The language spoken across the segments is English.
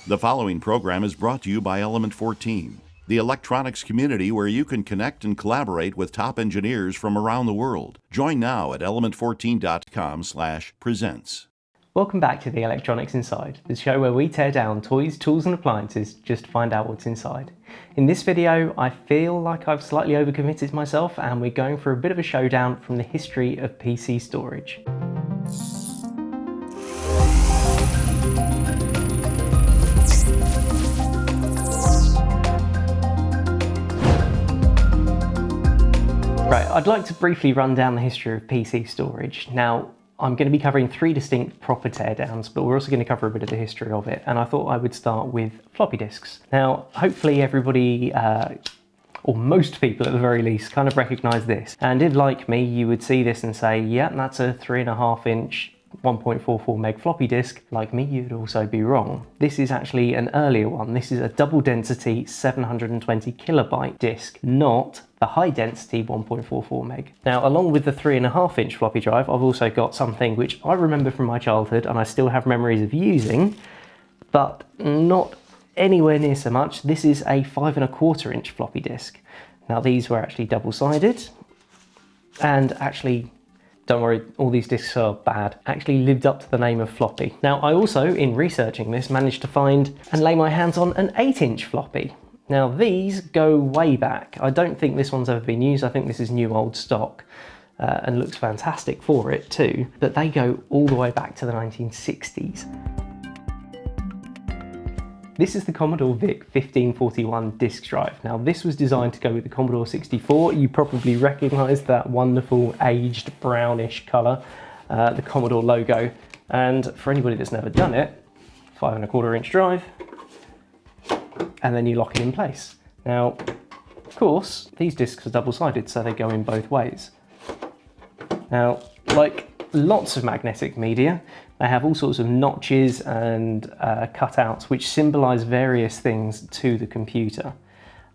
The following program is brought to you by Element 14, the electronics community where you can connect and collaborate with top engineers from around the world. Join now at element14.com/presents. Welcome back to The Electronics Inside, the show where we tear down toys, tools and appliances just to find out what's inside. In this video, I feel like I've slightly overcommitted myself and we're going for a bit of a showdown from the history of PC storage. Right, I'd like to briefly run down the history of PC storage. Now, I'm going to be covering three distinct proper teardowns, but we're also going to cover a bit of the history of it, and I thought I would start with floppy disks. Now, hopefully everybody, or most people at the very least, kind of recognise this. And if, like me, you would see this and say, yeah, that's a 3.5 inch 1.44 meg floppy disk, like me, you'd also be wrong. This is actually an earlier one. This is a double density 720 kilobyte disk, not the high density 1.44 meg. Now, along with the 3.5 inch floppy drive, I've also got something which I remember from my childhood and I still have memories of using, but not anywhere near so much. This is a 5.25 inch floppy disk. Now, these were actually double-sided, and actually, don't worry, all these discs are bad, actually lived up to the name of floppy. Now, I also, in researching this, managed to find and lay my hands on an 8-inch floppy. Now, these go way back. I don't think this one's ever been used. I think this is new old stock and looks fantastic for it too, but they go all the way back to the 1960s. This is the Commodore Vic41 disk drive. Now, this was designed to go with the Commodore 64. You probably recognise that wonderful aged brownish colour, the Commodore logo. And for anybody that's never done it, 5.25 inch drive, and then you lock it in place. Now, of course, these discs are double-sided, so they go in both ways. Now, like lots of magnetic media, they have all sorts of notches and cutouts which symbolise various things to the computer.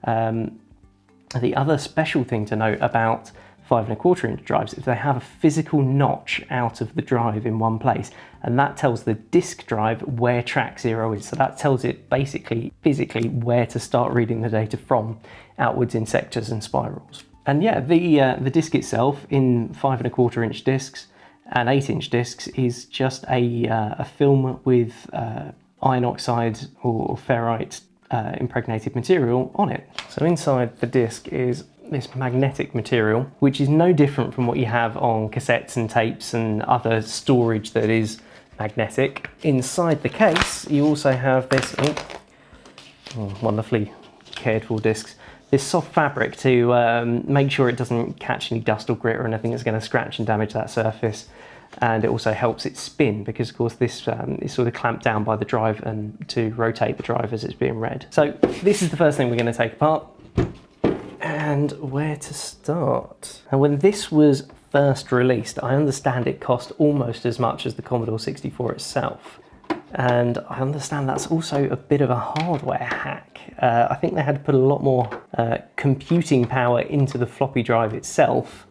The other special thing to note about 5.25 inch drives is they have a physical notch out of the drive in one place, and that tells the disk drive where track 0 is. So that tells it basically physically where to start reading the data from, outwards in sectors and spirals. And yeah, the disk itself in 5.25 inch discs and 8-inch discs is just a film with iron oxide or ferrite impregnated material on it. So inside the disc is this magnetic material, which is no different from what you have on cassettes and tapes and other storage that is magnetic. Inside the case, you also have this wonderfully cared for discs. This soft fabric to make sure it doesn't catch any dust or grit or anything that's going to scratch and damage that surface. And it also helps it spin because, of course, this is sort of clamped down by the drive and to rotate the drive as it's being read. So this is the first thing we're going to take apart. And where to start? And when this was first released, I understand it cost almost as much as the Commodore 64 itself. And I understand that's also a bit of a hardware hack. I think they had to put a lot more computing power into the floppy drive itself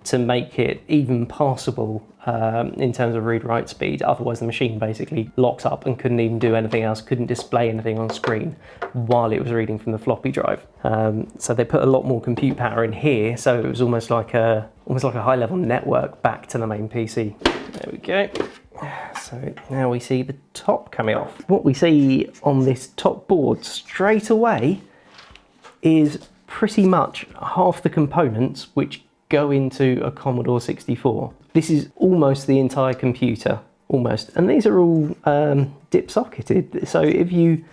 to make it even passable in terms of read-write speed. Otherwise the machine basically locked up and couldn't even do anything else, couldn't display anything on screen while it was reading from the floppy drive. So they put a lot more compute power in here, so it was almost like a high-level network back to the main PC. There we go. So now we see the top coming off. What we see on this top board straight away is pretty much half the components which go into a Commodore 64. This is almost the entire computer, almost. And these are all dip-socketed. So if you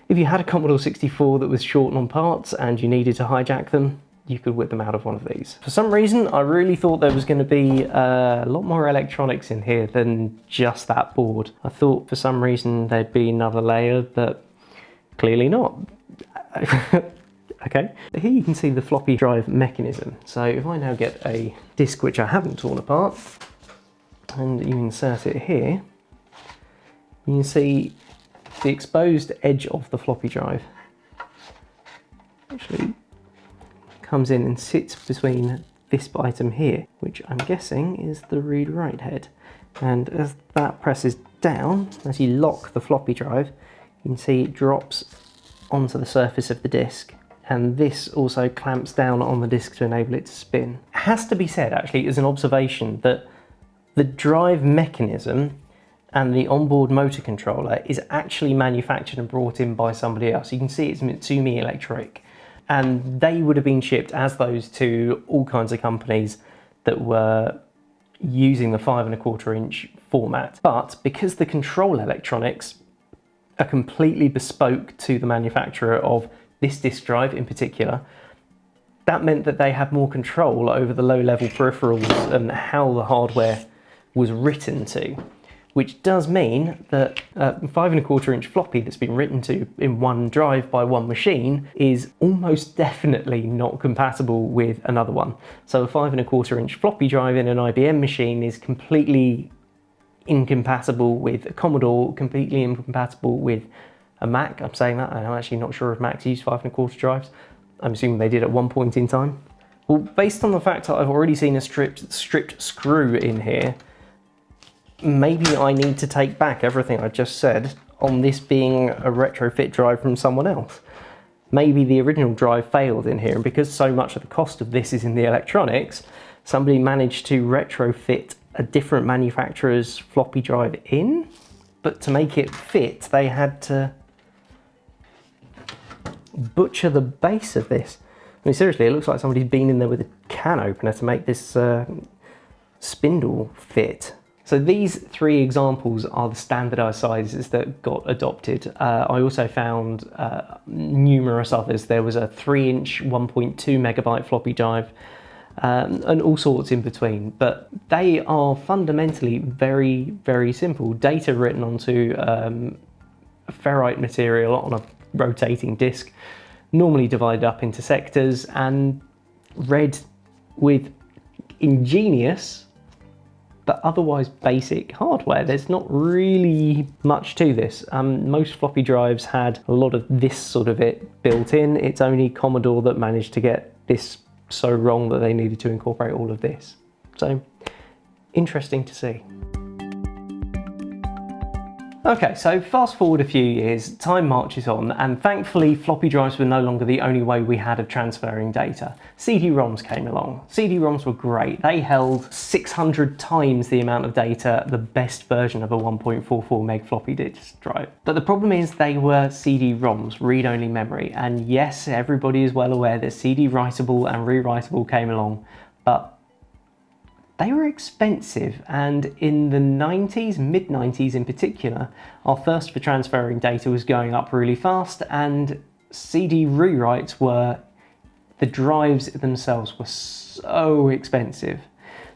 had a Commodore 64 that was short on parts and you needed to hijack them, you could whip them out of one of these. For some reason, I really thought there was going to be a lot more electronics in here than just that board. I thought for some reason there'd be another layer, but clearly not. Okay, here you can see the floppy drive mechanism. So if I now get a disk which I haven't torn apart, and you insert it here, you can see the exposed edge of the floppy drive actually comes in and sits between this item here, which I'm guessing is the read-write head. And as that presses down, as you lock the floppy drive, You can see it drops onto the surface of the disc, and this also clamps down on the disc to enable it to spin. It has to be said, actually, as an observation, that the drive mechanism and the onboard motor controller is actually manufactured and brought in by somebody else. You can see it's Mitsumi Electric, and they would have been shipped as those to all kinds of companies that were using the 5¼ inch format. But because the control electronics are completely bespoke to the manufacturer of this disk drive in particular, that meant that they had more control over the low-level peripherals and how the hardware was written to, which does mean that a 5¼ inch floppy that's been written to in one drive by one machine is almost definitely not compatible with another one. So a 5¼ inch floppy drive in an IBM machine is completely incompatible with a Commodore, completely incompatible with a Mac. I'm saying that, I'm actually not sure if Macs use 5¼ drives. I'm assuming they did at one point in time. Well, based on the fact that I've already seen a stripped screw in here, maybe I need to take back everything I just said on this being a retrofit drive from someone else. Maybe the original drive failed in here, and because so much of the cost of this is in the electronics, somebody managed to retrofit a different manufacturer's floppy drive in, but to make it fit, they had to butcher the base of this. I mean, seriously, it looks like somebody's been in there with a can opener to make this spindle fit. So these three examples are the standardized sizes that got adopted. I also found numerous others. There was a 3-inch 1.2 megabyte floppy drive and all sorts in between, but they are fundamentally very, very simple. Data written onto ferrite material on a rotating disc, normally divided up into sectors and read with ingenious but otherwise basic hardware. There's not really much to this. Most floppy drives had a lot of this sort of it built in. It's only Commodore that managed to get this so wrong that they needed to incorporate all of this. So, interesting to see. Okay, so fast forward a few years, time marches on, and thankfully floppy drives were no longer the only way we had of transferring data. CD-ROMs came along. CD-ROMs were great. They held 600 times the amount of data the best version of a 1.44 meg floppy disk drive. But the problem is they were CD-ROMs, read-only memory, and yes, everybody is well aware that CD-writable and rewritable came along, but they were expensive, and in the 90s, mid-90s in particular, our thirst for transferring data was going up really fast, and CD rewrites the drives themselves were so expensive.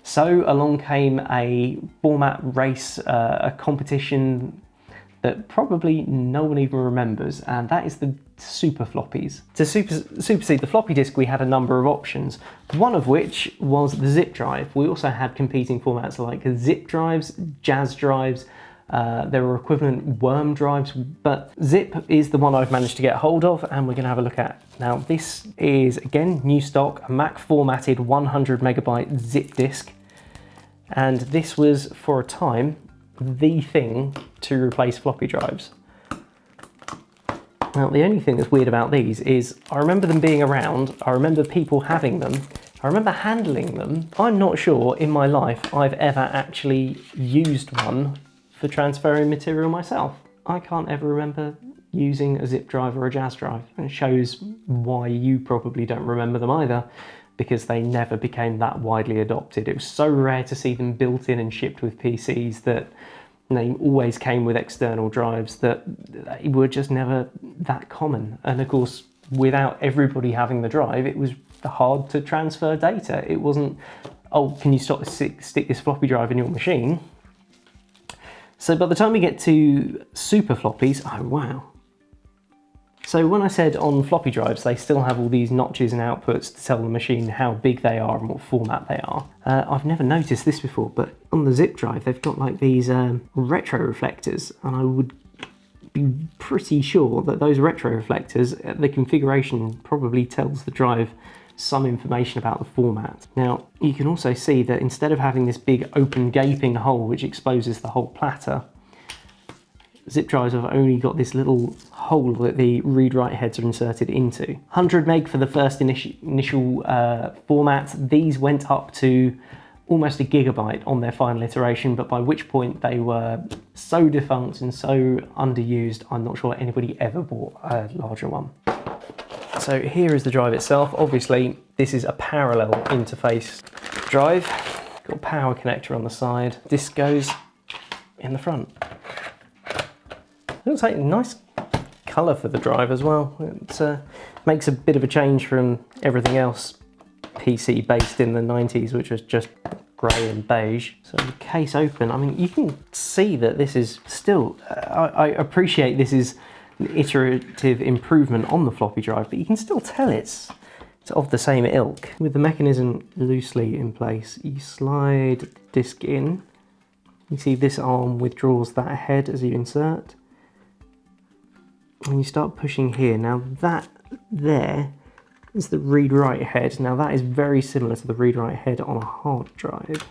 So along came a format race, a competition that probably no one even remembers, and that is the super floppies. To supersede the floppy disk, we had a number of options, one of which was the zip drive. We also had competing formats like zip drives, jazz drives, there were equivalent worm drives, but zip is the one I've managed to get hold of, and we're going to have a look at. Now this is, again, new stock, a Mac formatted 100 megabyte zip disk, and this was, for a time, the thing to replace floppy drives. Now, the only thing that's weird about these is I remember them being around, I remember people having them, I remember handling them. I'm not sure in my life I've ever actually used one for transferring material myself. I can't ever remember using a zip drive or a jazz drive. And it shows why you probably don't remember them either, because they never became that widely adopted. It was so rare to see them built in and shipped with PCs that they always came with external drives that they were just never that common. And of course, without everybody having the drive, it was hard to transfer data. It wasn't, oh, can you stick this floppy drive in your machine? So by the time we get to super floppies, oh wow. So when I said on floppy drives, they still have all these notches and outputs to tell the machine how big they are and what format they are. I've never noticed this before, but on the zip drive, they've got like these retro reflectors, and I would be pretty sure that those retro reflectors, the configuration probably tells the drive some information about the format. Now, you can also see that instead of having this big open gaping hole which exposes the whole platter, zip drives have only got this little hole that the read-write heads are inserted into. 100 meg for the first initial format. These went up to almost a gigabyte on their final iteration, but by which point they were so defunct and so underused, I'm not sure anybody ever bought a larger one. So here is the drive itself. Obviously, this is a parallel interface drive. Got a power connector on the side. This goes in the front. It looks like a nice colour for the drive as well. It makes a bit of a change from everything else PC based in the 90s, which was just grey and beige. So the case open, I mean, you can see that this is still, I appreciate this is an iterative improvement on the floppy drive, but you can still tell it's of the same ilk. With the mechanism loosely in place, you slide the disc in. You see this arm withdraws that head as you insert. When you start pushing here, now that there is the read-write head. Now that is very similar to the read-write head on a hard drive.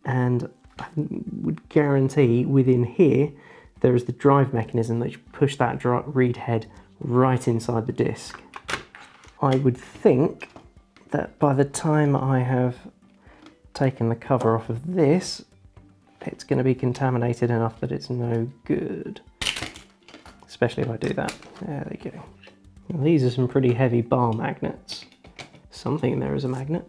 And I would guarantee within here, there is the drive mechanism that you push that read head right inside the disc. I would think that by the time I have taken the cover off of this, it's going to be contaminated enough that it's no good. Especially if I do that. There they go. Now, these are some pretty heavy bar magnets. Something in there is a magnet.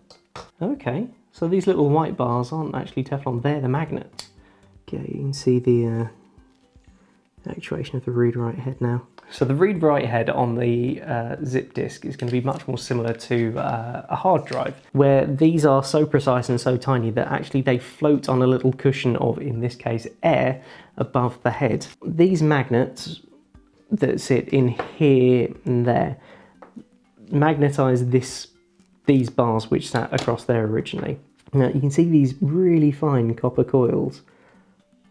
Okay, so these little white bars aren't actually Teflon, they're the magnets. Okay, you can see the actuation of the read-write head now. So the read-write head on the zip disk is going to be much more similar to a hard drive, where these are so precise and so tiny that actually they float on a little cushion of, in this case, air above the head. These magnets that sit in here and there magnetize these bars which sat across there originally. Now you can see these really fine copper coils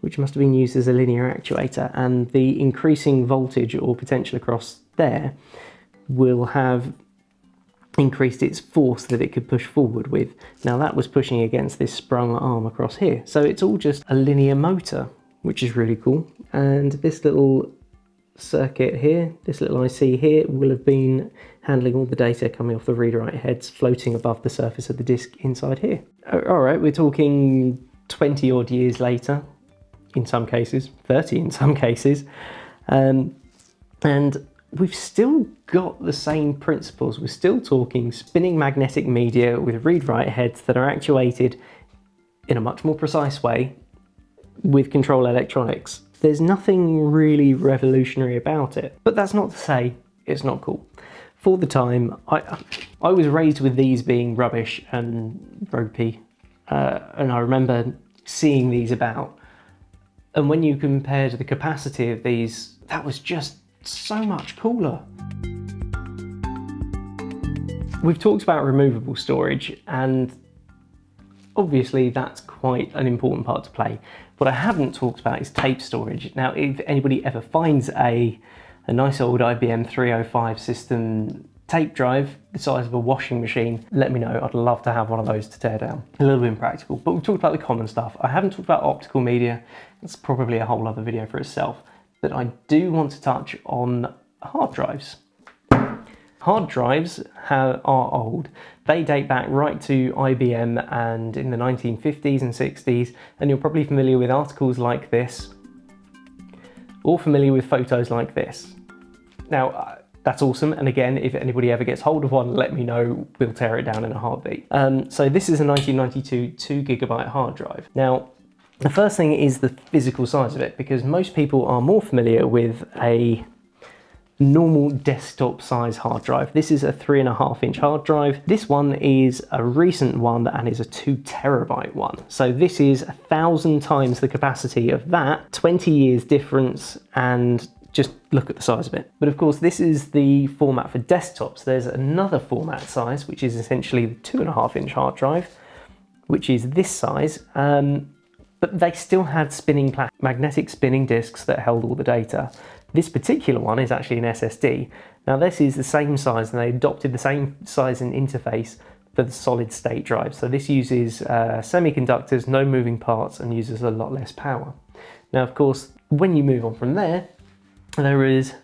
which must have been used as a linear actuator, and the increasing voltage or potential across there will have increased its force that it could push forward with. Now that was pushing against this sprung arm across here, so it's all just a linear motor, which is really cool. And this little circuit here, this little IC here, will have been handling all the data coming off the read-write heads floating above the surface of the disk inside here. Alright, we're talking 20 odd years later, in some cases, 30 in some cases, and we've still got the same principles. We're still talking spinning magnetic media with read-write heads that are actuated in a much more precise way with control electronics. There's nothing really revolutionary about it, but that's not to say it's not cool. For the time, I was raised with these being rubbish and ropey, and I remember seeing these about. And when you compared the capacity of these, that was just so much cooler. We've talked about removable storage, and obviously that's quite an important part to play. What I haven't talked about is tape storage. Now, if anybody ever finds a nice old IBM 305 system tape drive the size of a washing machine, let me know. I'd love to have one of those to tear down. A little bit impractical, but we've talked about the common stuff. I haven't talked about optical media. It's probably a whole other video for itself, but I do want to touch on hard drives. Hard drives are old. They date back right to IBM and in the 1950s and 60s, and you're probably familiar with articles like this, or familiar with photos like this. Now, that's awesome, and again, if anybody ever gets hold of one, let me know, we'll tear it down in a heartbeat. So this is a 1992 2GB hard drive. Now, the first thing is the physical size of it, because most people are more familiar with a normal desktop size hard drive. This is a 3.5-inch hard drive. This one is a recent one and is a 2 terabyte one. So this is 1,000 times the capacity of that, 20 years difference, and just look at the size of it. But of course, this is the format for desktops. There's another format size, which is essentially the 2.5-inch hard drive, which is this size. But they still had magnetic spinning disks that held all the data. This particular one is actually an SSD. Now this is the same size, and they adopted the same size and interface for the solid state drive. So this uses semiconductors, no moving parts, and uses a lot less power. Now of course, When you move on from there, there is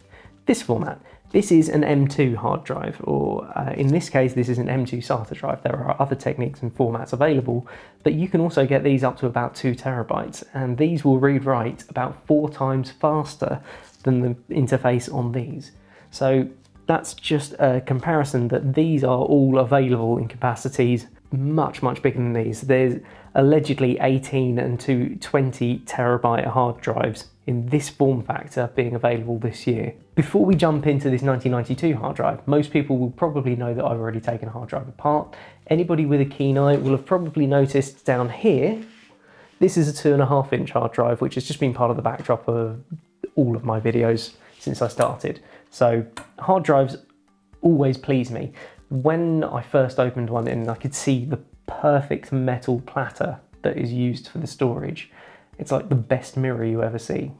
this format. This is an M2 hard drive, or in this case, this is an M2 SATA drive. There are other techniques and formats available, but you can also get these up to about 2 terabytes, and these will read-write about 4 times faster than the interface on these. So that's just a comparison that these are all available in capacities much bigger than these. There's allegedly 18 and 20 terabyte hard drives in this form factor being available this year. Before we jump into this 1992 hard drive, most people will probably know that I've already taken a hard drive apart. Anybody with a keen eye will have probably noticed down here, this is a 2.5 inch hard drive, which has just been part of the backdrop of all of my videos since I started. So hard drives always please me. When I first opened one and I could see the perfect metal platter that is used for the storage, it's like the best mirror you ever see.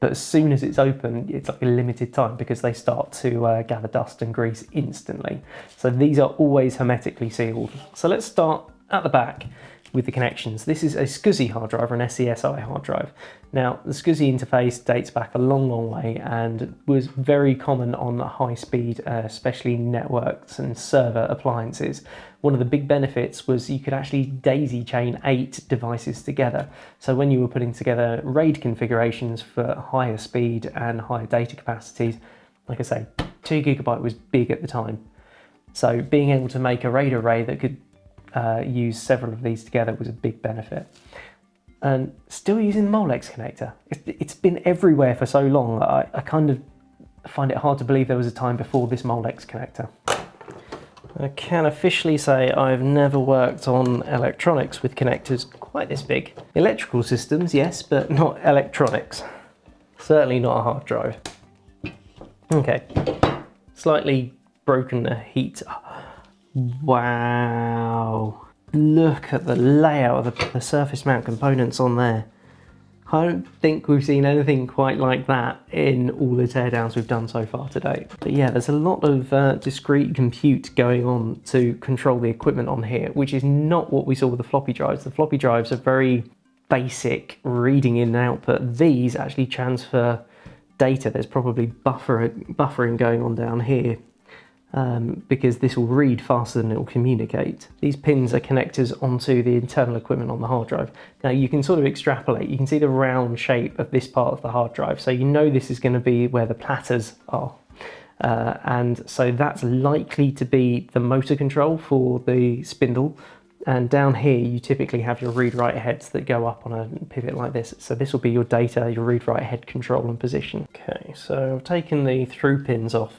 But as soon as it's open, it's like a limited time because they start to gather dust and grease instantly. So these are always hermetically sealed. So let's start at the back with the connections. This is a SCSI hard drive or an SCSI hard drive. Now, the SCSI interface dates back a long way and was very common on high speed, especially networks and server appliances. One of the big benefits was you could actually daisy chain 8 devices together. So when you were putting together RAID configurations for higher speed and higher data capacities, like I say, 2 GB was big at the time. So being able to make a RAID array that could use several of these together was a big benefit. And still using the Molex connector. It's been everywhere for so long that I kind of find it hard to believe there was a time before this Molex connector. I can officially say I've never worked on electronics with connectors quite this big. Electrical systems, yes, but not electronics. Certainly not a hard drive. Okay, slightly broken the heat. Wow, look at the layout of the surface mount components on there. I don't think we've seen anything quite like that in all the teardowns we've done so far today. But yeah, there's a lot of discrete compute going on to control the equipment on here, which is not what we saw with the floppy drives. The floppy drives are very basic reading in and output. These actually transfer data. There's probably buffering going on down here. Because this will read faster than it will communicate. These pins are connectors onto the internal equipment on the hard drive. Now you can sort of extrapolate, you can see the round shape of this part of the hard drive, so you know this is going to be where the platters are. And so that's likely to be the motor control for the spindle. And down here you typically have your read-write heads that go up on a pivot like this. So this will be your data, your read-write head control and position. Okay, so I've taken the through pins off.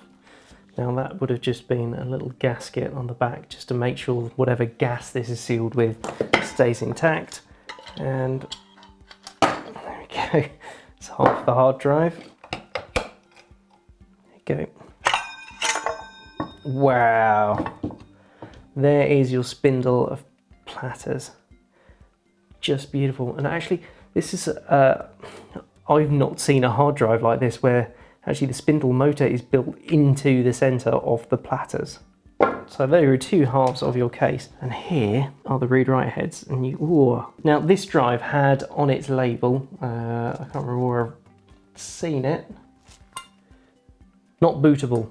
Now that would have just been a little gasket on the back just to make sure whatever gas this is sealed with stays intact. And there we go, it's half the hard drive. There you go. Wow, there is your spindle of platters. Just beautiful. And actually this is, I've not seen a hard drive like this where actually the spindle motor is built into the center of the platters. So there are 2 halves of your case, and here are the read-write heads. And ooh. Now this drive had on its label, I can't remember where I've seen it, not bootable.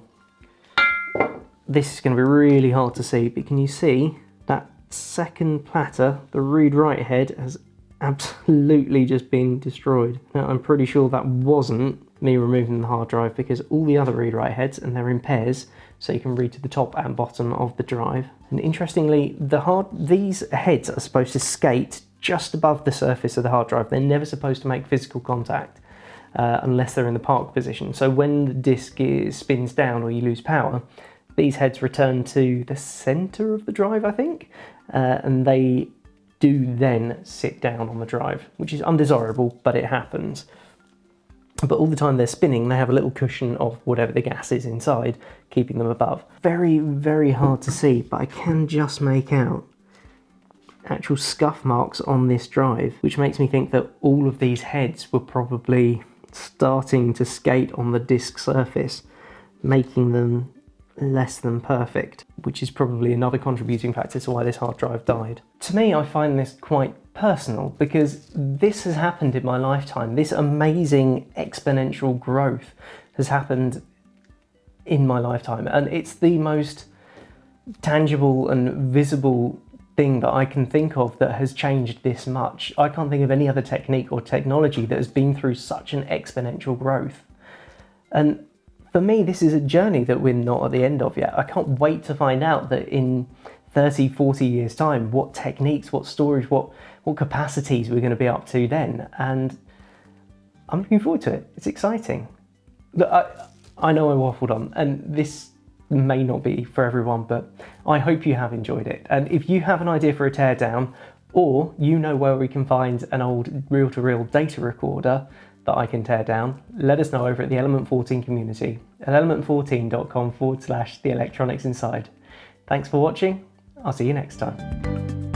This is going to be really hard to see, but can you see that second platter, the read-write head, has absolutely just been destroyed. Now I'm pretty sure that wasn't me removing the hard drive, because all the other read-write heads, and they're in pairs, so you can read to the top and bottom of the drive. And interestingly, these heads are supposed to skate just above the surface of the hard drive. They're never supposed to make physical contact unless they're in the park position. So when the disk spins down or you lose power, these heads return to the center of the drive, I think, and they do then sit down on the drive, which is undesirable, but it happens. But all the time they're spinning, they have a little cushion of whatever the gas is inside, keeping them above. Very, very hard to see, but I can just make out actual scuff marks on this drive, which makes me think that all of these heads were probably starting to skate on the disk surface, making them less than perfect, which is probably another contributing factor to why this hard drive died. To me, I find this quite personal, because this has happened in my lifetime. This amazing exponential growth has happened in my lifetime, and it's the most tangible and visible thing that I can think of that has changed this much. I can't think of any other technique or technology that has been through such an exponential growth. And for me, this is a journey that we're not at the end of yet. I can't wait to find out that in 30, 40 years time, what techniques, what storage, what capacities we're going to be up to then. And I'm looking forward to it. It's exciting. Look, I know I waffled on, and this may not be for everyone, but I hope you have enjoyed it. And if you have an idea for a teardown, or you know where we can find an old reel-to-reel data recorder that I can tear down, let us know over at the Element 14 community at element14.com/the electronics inside. Thanks for watching. I'll see you next time.